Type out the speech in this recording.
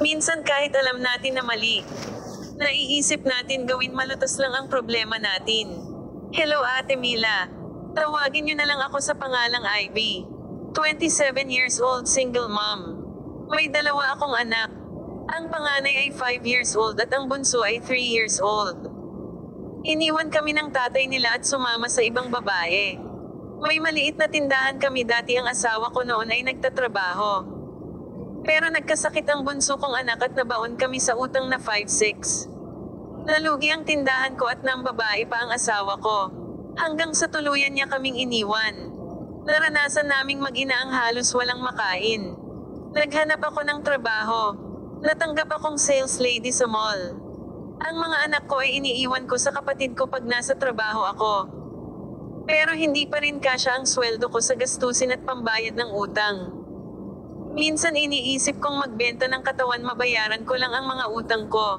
Minsan kahit alam natin na mali, naiisip natin gawin malutas lang ang problema natin. Hello Ate Mila. Tawagin niyo na lang ako sa pangalang Ivy. 27 years old single mom. May dalawa akong anak. Ang panganay ay 5 years old at ang bunso ay 3 years old. Iniwan kami ng tatay nila at sumama sa ibang babae. May maliit na tindahan kami dati, ang asawa ko noon ay nagtatrabaho. Pero nagkasakit ang bunso kong anak at nabaon kami sa utang na 5-6. Nalugi ang tindahan ko at nambabae pa ang asawa ko. Hanggang sa tuluyan niya kaming iniwan. Naranasan naming mag-ina ang halos walang makain. Naghanap ako ng trabaho. Natanggap akong sales lady sa mall. Ang mga anak ko ay iniiwan ko sa kapatid ko pag nasa trabaho ako. Pero hindi pa rin kasya ang sweldo ko sa gastusin at pambayad ng utang. Minsan iniisip kong magbenta ng katawan, mabayaran ko lang ang mga utang ko.